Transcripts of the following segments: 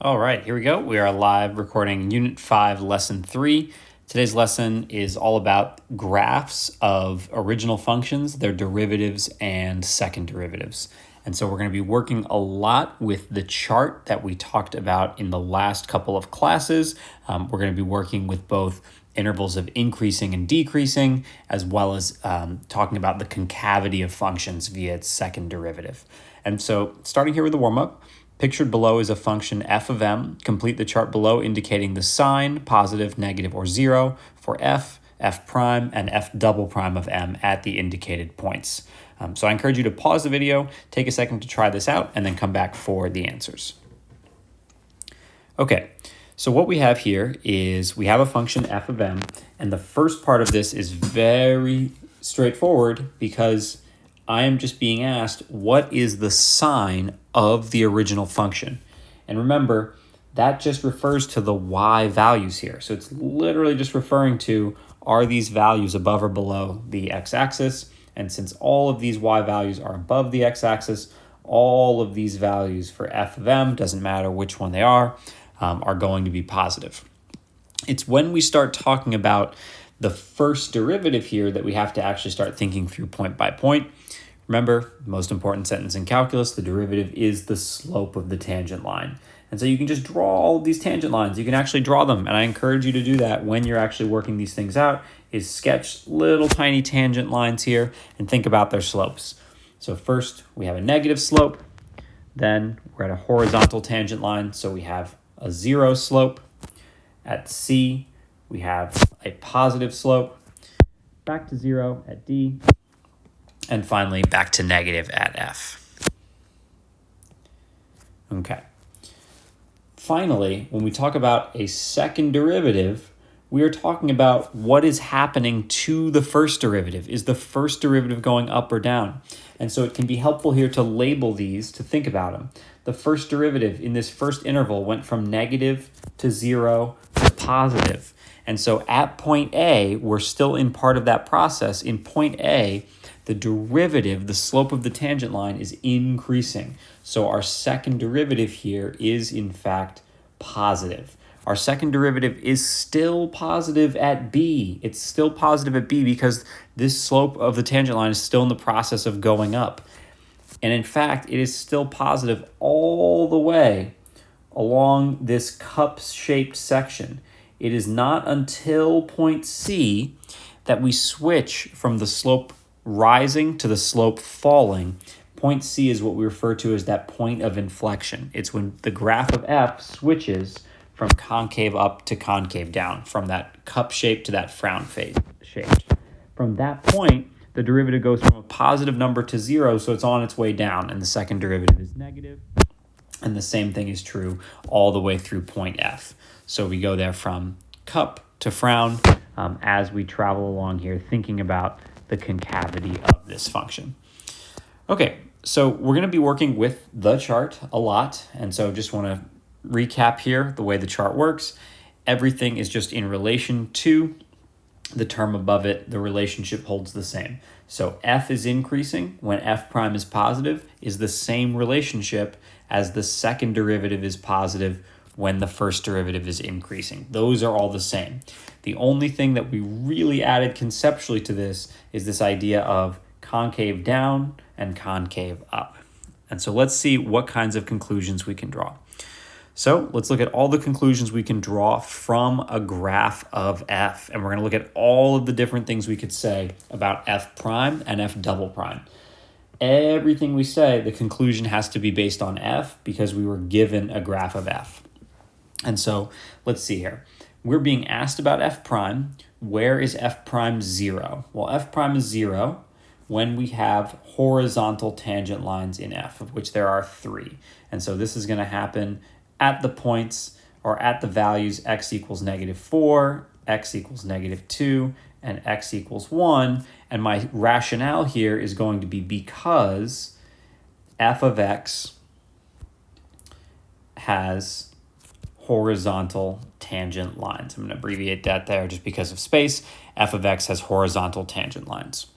All right, here we go. We are live recording Unit 5, Lesson 3. Today's lesson is all about graphs of original functions, their derivatives, and second derivatives. And so we're going to be working a lot with the chart that we talked about in the last couple of classes. We're going to be working with both intervals of increasing and decreasing, as well as talking about the concavity of functions via its second derivative. And so starting here with the warm-up, pictured below is a function f of m. Complete the chart below indicating the sign, positive, negative, or 0 for f, f prime, and f double prime of m at the indicated points. So I encourage you to pause the video, take a second to try this out, and then come back for the answers. Okay, so what we have here is we have a function f of m, and the first part of this is very straightforward because I am just being asked, what is the sign of the original function? And remember, that just refers to the y values here. So it's literally just referring to, are these values above or below the x-axis? And since all of these y values are above the x-axis, all of these values for f of m, doesn't matter which one they are going to be positive. It's when we start talking about the first derivative here that we have to actually start thinking through point by point. Remember, most important sentence in calculus, the derivative is the slope of the tangent line. And so you can just draw all of these tangent lines. You can actually draw them. And I encourage you to do that when you're actually working these things out, is sketch little tiny tangent lines here and think about their slopes. So first we have a negative slope. Then we're at a horizontal tangent line. So we have a 0 slope. At C, we have a positive slope. Back to 0 at D. And finally, back to negative at F. Okay. Finally, when we talk about a second derivative, we are talking about what is happening to the first derivative. Is the first derivative going up or down? And so it can be helpful here to label these, to think about them. The first derivative in this first interval went from negative to 0 to positive. And so at point A, we're still in part of that process. In point A, the derivative, the slope of the tangent line, is increasing. So our second derivative here is in fact positive. Our second derivative is still positive at B. It's still positive at B because this slope of the tangent line is still in the process of going up. And in fact, it is still positive all the way along this cup-shaped section. It is not until point C that we switch from the slope rising to the slope falling. Point C is what we refer to as that point of inflection. It's when the graph of f switches from concave up to concave down, from that cup shape to that frown shape. From that point, the derivative goes from a positive number to 0, so it's on its way down, and the second derivative is negative. And the same thing is true all the way through point F. So we go there from cup to frown as we travel along here, thinking about the concavity of this function. Okay, so we're going to be working with the chart a lot, and so just want to recap here the way the chart works. Everything is just in relation to the term above it. The relationship holds the same. So f is increasing when f prime is positive is the same relationship as the second derivative is positive when the first derivative is increasing. Those are all the same. The only thing that we really added conceptually to this is this idea of concave down and concave up. And so let's see what kinds of conclusions we can draw. So let's look at all the conclusions we can draw from a graph of f. And we're going to look at all of the different things we could say about f prime and f double prime. Everything we say, the conclusion has to be based on f because we were given a graph of f. And so let's see here. We're being asked about f prime. Where is f prime 0? Well, f prime is 0 when we have horizontal tangent lines in f, of which there are 3. And so this is going to happen at the points or at the values x equals -4, x equals -2, and x equals 1. And my rationale here is going to be because f of x has horizontal tangent lines. I'm going to abbreviate that there just because of space. F of x has horizontal tangent lines.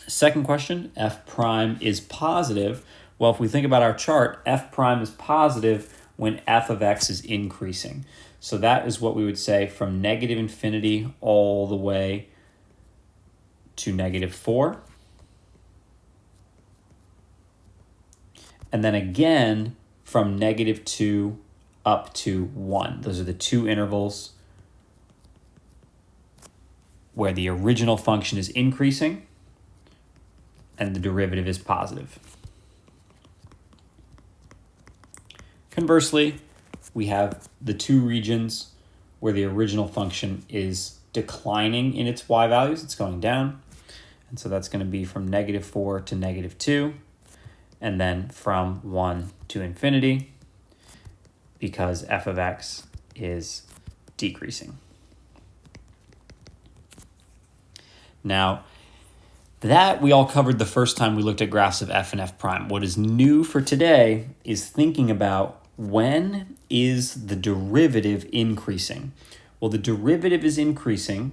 Second question, f prime is positive. Well, if we think about our chart, f prime is positive when f of x is increasing. So that is what we would say from negative infinity all the way to negative 4. And then again from negative 2 up to 1. Those are the two intervals where the original function is increasing and the derivative is positive. Conversely, we have the two regions where the original function is declining in its y values. It's going down. And so that's going to be from negative 4 to negative 2, and then from 1 to infinity, because f of x is decreasing. Now, that we all covered the first time we looked at graphs of f and f prime. What is new for today is thinking about when is the derivative increasing? Well, the derivative is increasing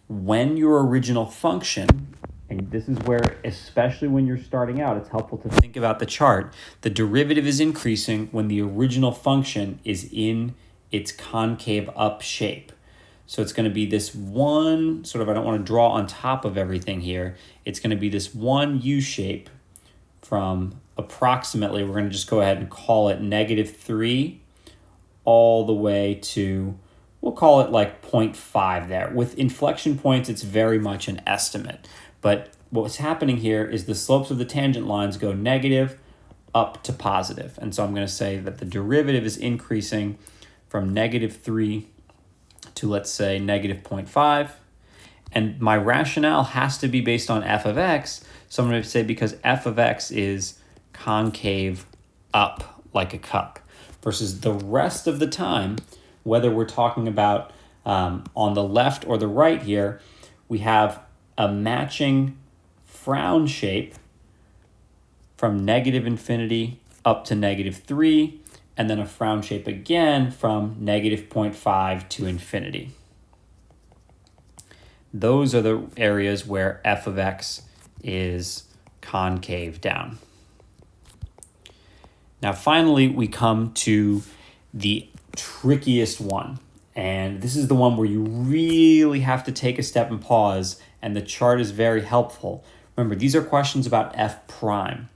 when your original function, and this is where, especially when you're starting out, it's helpful to think about the chart. The derivative is increasing when the original function is in its concave up shape. So it's going to be this one, sort of, I don't want to draw on top of everything here. It's going to be this one U shape from approximately, we're going to just go ahead and call it negative 3 all the way to, we'll call it like 0.5 there. With inflection points, it's very much an estimate. But what's happening here is the slopes of the tangent lines go negative up to positive. And so I'm going to say that the derivative is increasing from negative 3 to, let's say, negative 0.5. And my rationale has to be based on f of x. So I'm going to say because f of x is concave up like a cup, versus the rest of the time, whether we're talking about on the left or the right here, we have a matching frown shape from negative infinity up to negative 3, and then a frown shape again from negative 0.5 to infinity. Those are the areas where f of x is concave down. Now finally, we come to the trickiest one. And this is the one where you really have to take a step and pause, and the chart is very helpful. Remember, these are questions about f prime.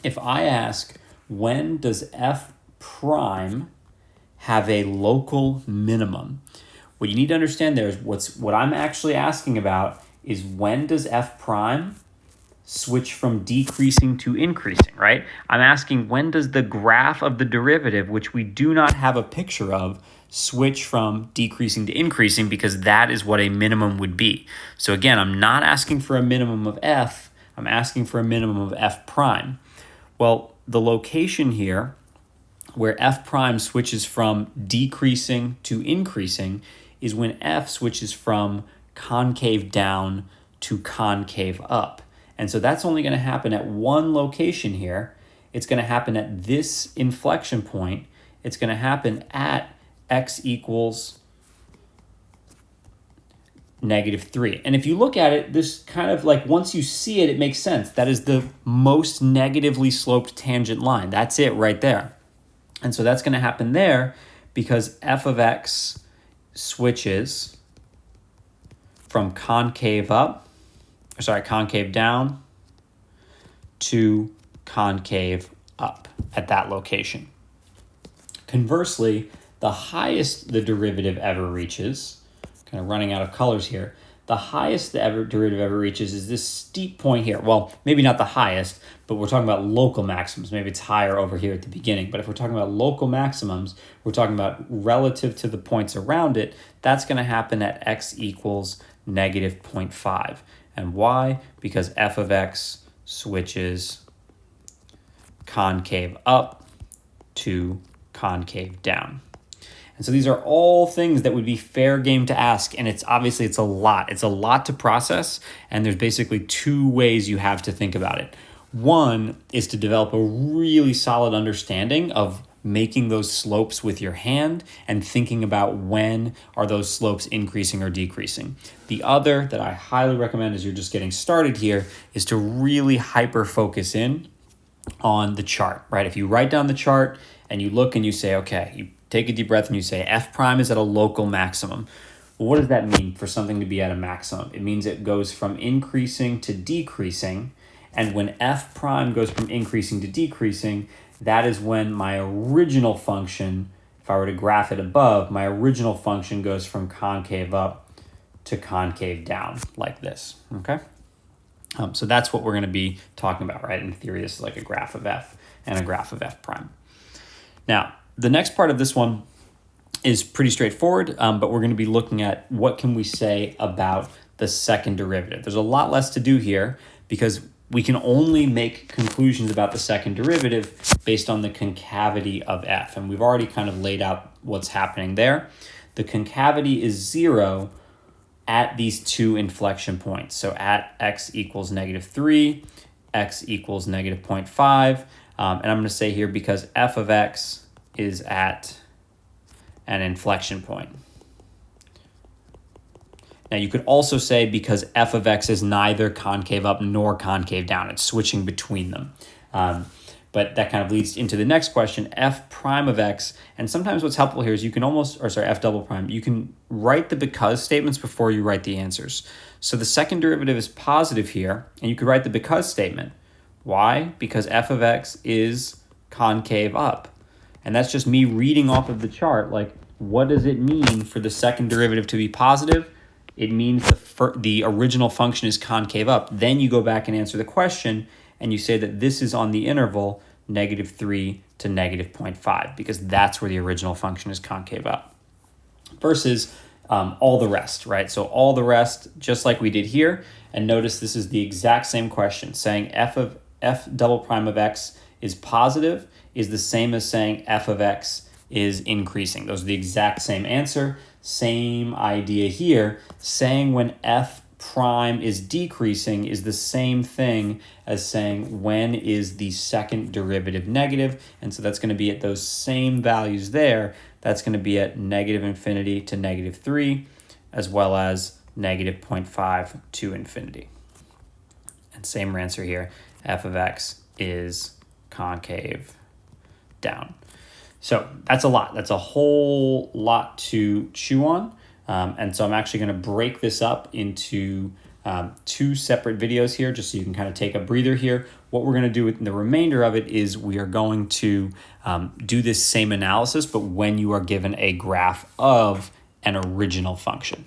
If I ask, when does f prime have a local minimum? What you need to understand there is what I'm actually asking about is when does f prime switch from decreasing to increasing, right? I'm asking when does the graph of the derivative, which we do not have a picture of, switch from decreasing to increasing, because that is what a minimum would be. So again, I'm not asking for a minimum of f, I'm asking for a minimum of f prime. Well, the location here where f prime switches from decreasing to increasing is when f switches from concave down to concave up. And so that's only going to happen at one location here. It's going to happen at this inflection point. It's going to happen at x equals negative 3. And if you look at it, this kind of like, once you see it, it makes sense. That is the most negatively sloped tangent line. That's it right there. And so that's going to happen there because f of x switches from concave down to concave up at that location. Conversely, the highest the derivative ever reaches, kind of running out of colors here, the highest the derivative ever reaches is this steep point here. Well, maybe not the highest, but we're talking about local maximums. Maybe it's higher over here at the beginning. But if we're talking about local maximums, we're talking about relative to the points around it, that's going to happen at x equals negative 0.5. And why? Because f of x switches concave up to concave down. And so these are all things that would be fair game to ask, and it's a lot. It's a lot to process, and there's basically two ways you have to think about it. One is to develop a really solid understanding of making those slopes with your hand and thinking about when are those slopes increasing or decreasing. The other that I highly recommend as you're just getting started here is to really hyper focus in on the chart, right? If you write down the chart and you look and you say, okay, you take a deep breath and you say f prime is at a local maximum. Well, what does that mean for something to be at a maximum? It means it goes from increasing to decreasing, and when f prime goes from increasing to decreasing, that is when my original function, if I were to graph it above, my original function goes from concave up to concave down, like this, okay? So that's what we're going to be talking about, right? In theory, this is like a graph of f and a graph of f prime. Now, the next part of this one is pretty straightforward, but we're going to be looking at what can we say about the second derivative. There's a lot less to do here because we can only make conclusions about the second derivative based on the concavity of f, and we've already kind of laid out what's happening there. The concavity is 0 at these two inflection points. So at x equals -3, x equals -0.5, and I'm going to say here because f of x is at an inflection point. Now you could also say because f of x is neither concave up nor concave down, it's switching between them. But that kind of leads into the next question, f prime of x, and sometimes what's helpful here is you can f double prime, you can write the because statements before you write the answers. So the second derivative is positive here, and you could write the because statement. Why? Because f of x is concave up. And that's just me reading off of the chart, like, what does it mean for the second derivative to be positive? It means the original function is concave up. Then you go back and answer the question, and you say that this is on the interval -3 to -0.5, because that's where the original function is concave up. Versus all the rest, right? So all the rest, just like we did here, and notice this is the exact same question, saying f double prime of x is positive is the same as saying f of x is increasing. Those are the exact same answer. Same idea here. Saying when f prime is decreasing is the same thing as saying when is the second derivative negative. And so that's going to be at those same values there. That's going to be at -infinity to -3, as well as -0.5 to infinity. And same answer here. F of x is concave down. So that's a lot. That's a whole lot to chew on. And so I'm actually going to break this up into 2 separate videos here, just so you can kind of take a breather here. What we're going to do with the remainder of it is we are going to do this same analysis, but when you are given a graph of an original function.